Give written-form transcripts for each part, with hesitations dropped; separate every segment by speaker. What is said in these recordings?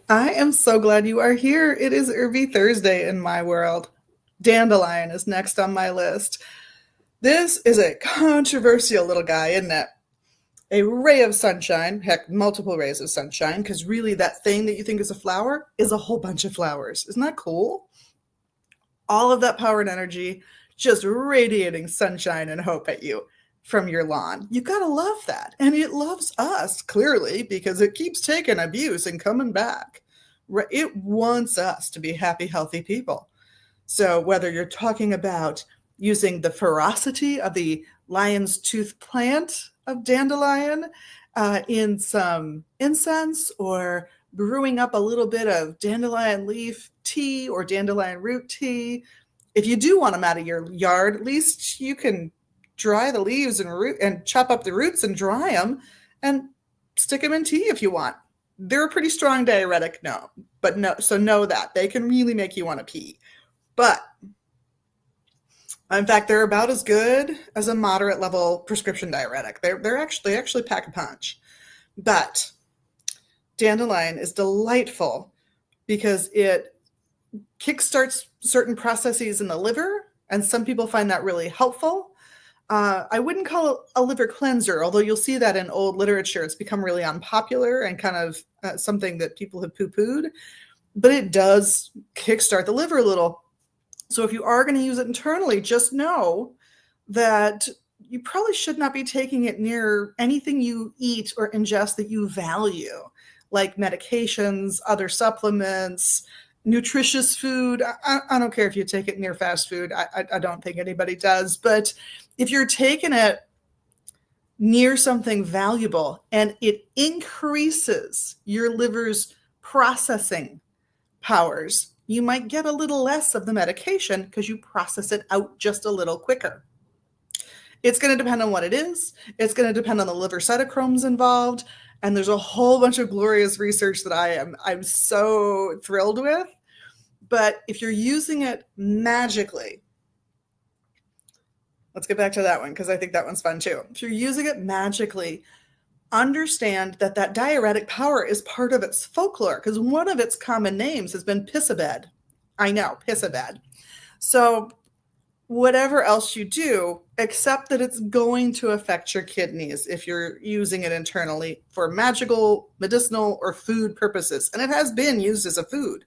Speaker 1: I am so glad you are here. It is Herby Thursday in my world. Dandelion is next on my list. This is a controversial little guy, isn't it? A ray of sunshine, heck, multiple rays of sunshine, because really that thing that you think is a flower is a whole bunch of flowers. Isn't that cool? All of that power and energy just radiating sunshine and hope at you from your lawn. You gotta love that. And it loves us, clearly, because it keeps taking abuse and coming back. It wants us to be happy, healthy people. So whether you're talking about using the ferocity of the lion's tooth plant of dandelion in some incense, or brewing up a little bit of dandelion leaf tea or dandelion root tea. If you do want them out of your yard, at least you can dry the leaves and chop up the roots and dry them and stick them in tea if you want. They're a pretty strong diuretic, so know that they can really make you want to pee. But in fact, they're about as good as a moderate level prescription diuretic. They actually pack a punch. But dandelion is delightful because it kickstarts certain processes in the liver, and some people find that really helpful. I wouldn't call it a liver cleanser, although you'll see that in old literature. It's become really unpopular and kind of something that people have poo-pooed, but it does kickstart the liver a little. So if you are going to use it internally, just know that you probably should not be taking it near anything you eat or ingest that you value, like medications, other supplements, nutritious food. I don't care if you take it near fast food. I don't think anybody does. But if you're taking it near something valuable and it increases your liver's processing powers, you might get a little less of the medication because you process it out just a little quicker. It's going to depend on what it is. It's going to depend on the liver cytochromes involved. And there's a whole bunch of glorious research that I'm so thrilled with. But if you're using it magically, let's get back to that one because I think that one's fun too. If you're using it magically, understand that that diuretic power is part of its folklore, because one of its common names has been pissabed. I know, pissabed. So whatever else you do, accept that it's going to affect your kidneys if you're using it internally for magical, medicinal, or food purposes. And it has been used as a food.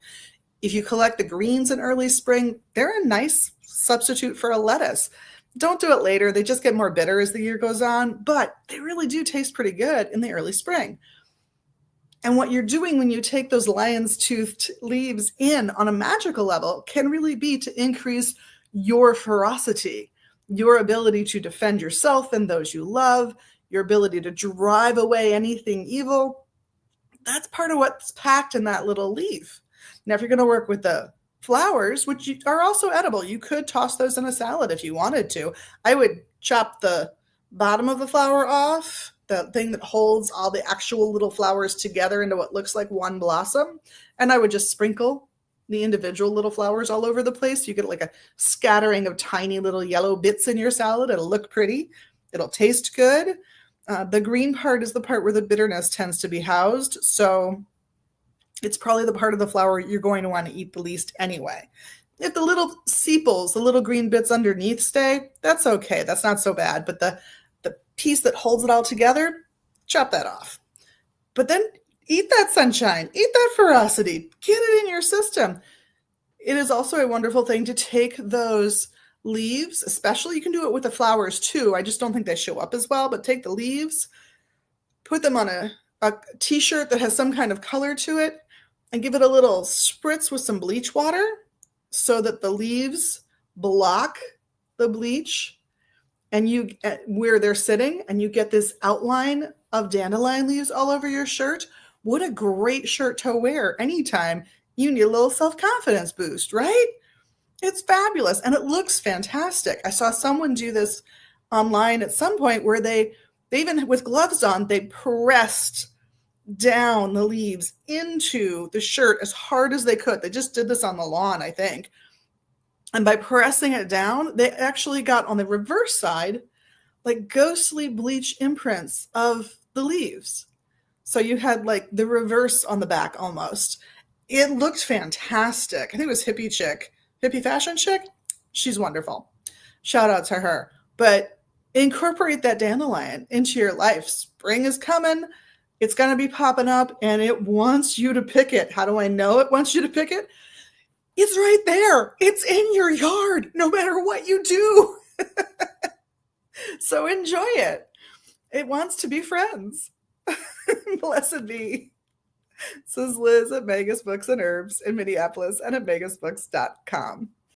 Speaker 1: If you collect the greens in early spring, they're a nice substitute for a lettuce. Don't do it later. They just get more bitter as the year goes on, but they really do taste pretty good in the early spring. And what you're doing when you take those lion's toothed leaves in on a magical level can really be to increase your ferocity, your ability to defend yourself and those you love, your ability to drive away anything evil. That's part of what's packed in that little leaf. Now, if you're going to work with the flowers, which are also edible, you could toss those in a salad if you wanted to. I would chop the bottom of the flower off, the thing that holds all the actual little flowers together into what looks like one blossom, and I would just sprinkle the individual little flowers all over the place. You get like a scattering of tiny little yellow bits in your salad. It'll look pretty. It'll taste good. The green part is the part where the bitterness tends to be housed. So it's probably the part of the flower you're going to want to eat the least anyway. If the little sepals, the little green bits underneath stay, that's okay. That's not so bad. But the piece that holds it all together, chop that off. But then eat that sunshine, eat that ferocity, get it in your system. It is also a wonderful thing to take those leaves, especially you can do it with the flowers too. I just don't think they show up as well, but take the leaves, put them on a t-shirt that has some kind of color to it, and give it a little spritz with some bleach water so that the leaves block the bleach and you where they're sitting, and you get this outline of dandelion leaves all over your shirt. What a great shirt to wear anytime you need a little self-confidence boost, right? It's fabulous and it looks fantastic. I saw someone do this online at some point where they even with gloves on, they pressed down the leaves into the shirt as hard as they could. They just did this on the lawn, I think. And by pressing it down, they actually got on the reverse side like ghostly bleach imprints of the leaves. So you had like the reverse on the back almost. It looked fantastic. I think it was Hippie Chick, Hippie Fashion Chick. She's wonderful. Shout out to her. But incorporate that dandelion into your life. Spring is coming. It's going to be popping up and it wants you to pick it. How do I know it wants you to pick it? It's right there. It's in your yard, no matter what you do. So enjoy it. It wants to be friends. Blessed be. This is Liz at Megas Books and Herbs in Minneapolis and at megasbooks.com.